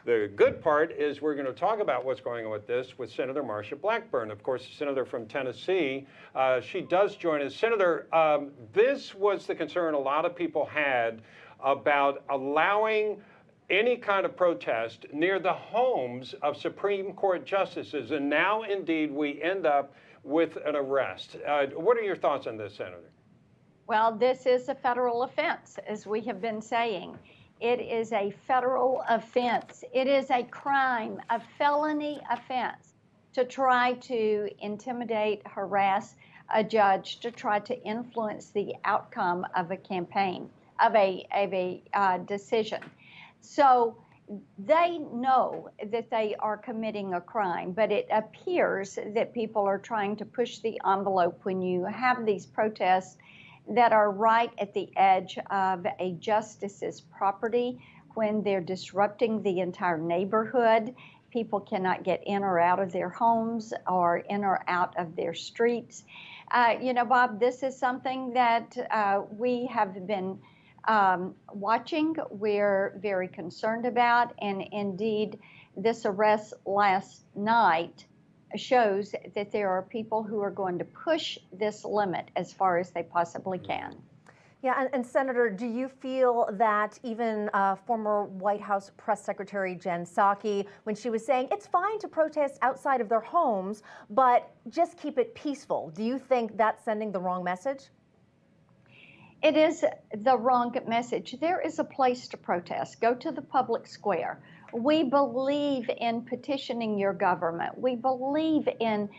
The good part is we're going to talk about what's going on with this with Senator Marsha Blackburn, of course, the senator from Tennessee. She does join us. Senator, this was the concern a lot of people had about allowing any kind of protest near the homes of Supreme Court justices, and now indeed we end up with an arrest. What are your thoughts on this, Senator? Well, this is a federal offense, as we have been saying. It is a federal offense. It is a crime, a felony offense, to try to intimidate, harass a judge, to try to influence the outcome of a campaign, of a decision. So they know that they are committing a crime, but it appears that people are trying to push the envelope when you have these protests that are right at the edge of a justice's property, when they're disrupting the entire neighborhood. People cannot get in or out of their homes or in or out of their streets. You know, Bob, this is something that we have been watching. We're very concerned about, and indeed, this arrest last night shows that there are people who are going to push this limit as far as they possibly can. Yeah, and Senator, do you feel that even former White House Press Secretary Jen Psaki, when she was saying it's fine to protest outside of their homes, but just keep it peaceful, do you think that's sending the wrong message? It is the wrong message. There is a place to protest. Go to the public square. We believe in petitioning your government. We believe in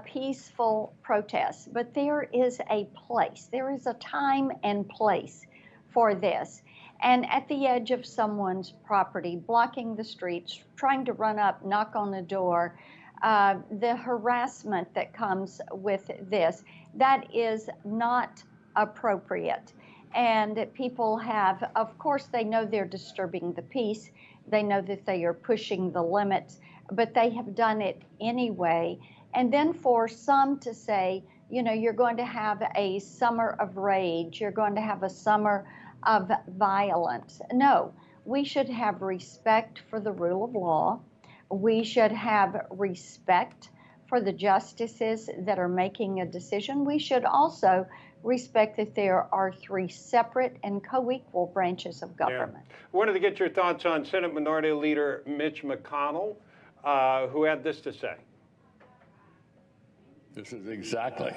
peaceful protests, but there is a place. There is a time and place for this. And at the edge of someone's property, blocking the streets, trying to run up, knock on the door, the harassment that comes with this, that is not appropriate. And people have, of course, they know they're disturbing the peace. They know that they are pushing the limits, but they have done it anyway. And then for some to say, you know, you're going to have a summer of rage, you're going to have a summer of violence. No, we should have respect for the rule of law. We should have respect for the justices that are making a decision. We should also respect that there are three separate and co-equal branches of government. Yeah. Wanted to get your thoughts on Senate Minority Leader Mitch McConnell, who had this to say. This is exactly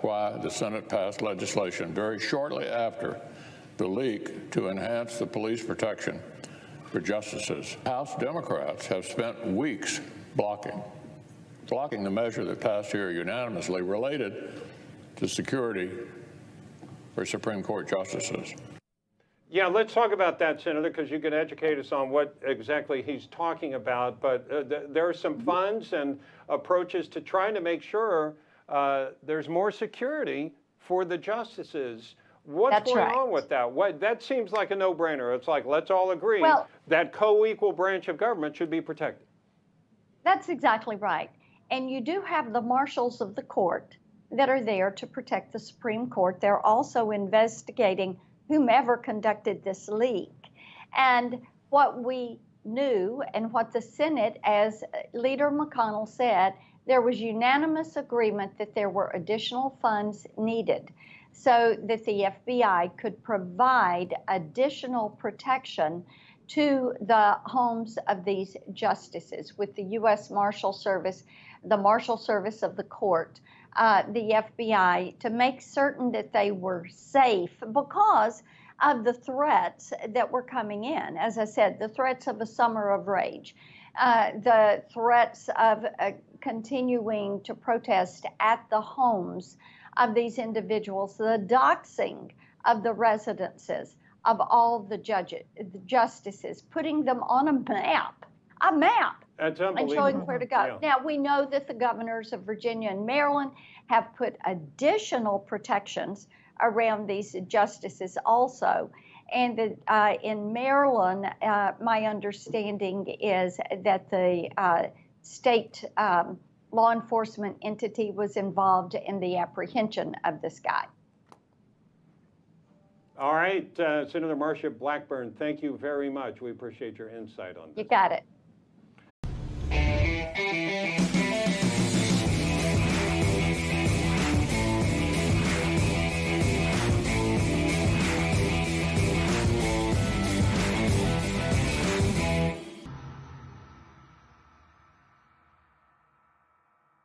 why the Senate passed legislation very shortly after the leak to enhance the police protection for justices. House Democrats have spent weeks blocking the measure that passed here unanimously related to security for Supreme Court justices. Yeah, let's talk about that, Senator, because you can educate us on what exactly he's talking about. But there are some funds and approaches to trying to make sure there's more security for the justices. What's going on with that? That seems like a no-brainer. It's like, let's all agree that co-equal branch of government should be protected. That's exactly right. And you do have the marshals of the court that are there to protect the Supreme Court. They're also investigating whomever conducted this leak. And what we knew and what the Senate, as Leader McConnell said, there was unanimous agreement that there were additional funds needed so that the FBI could provide additional protection to the homes of these justices with the U.S. Marshal Service, the Marshal Service of the court, the FBI, to make certain that they were safe because of the threats that were coming in. As I said, the threats of a summer of rage, the threats of continuing to protest at the homes of these individuals, the doxing of the residences of all the justices, putting them on a map, That's and showing where to go. Yeah. Now, we know that the governors of Virginia and Maryland have put additional protections around these justices also. And in Maryland, my understanding is that the state law enforcement entity was involved in the apprehension of this guy. All right, Senator Marsha Blackburn, thank you very much. We appreciate your insight on this. You got it.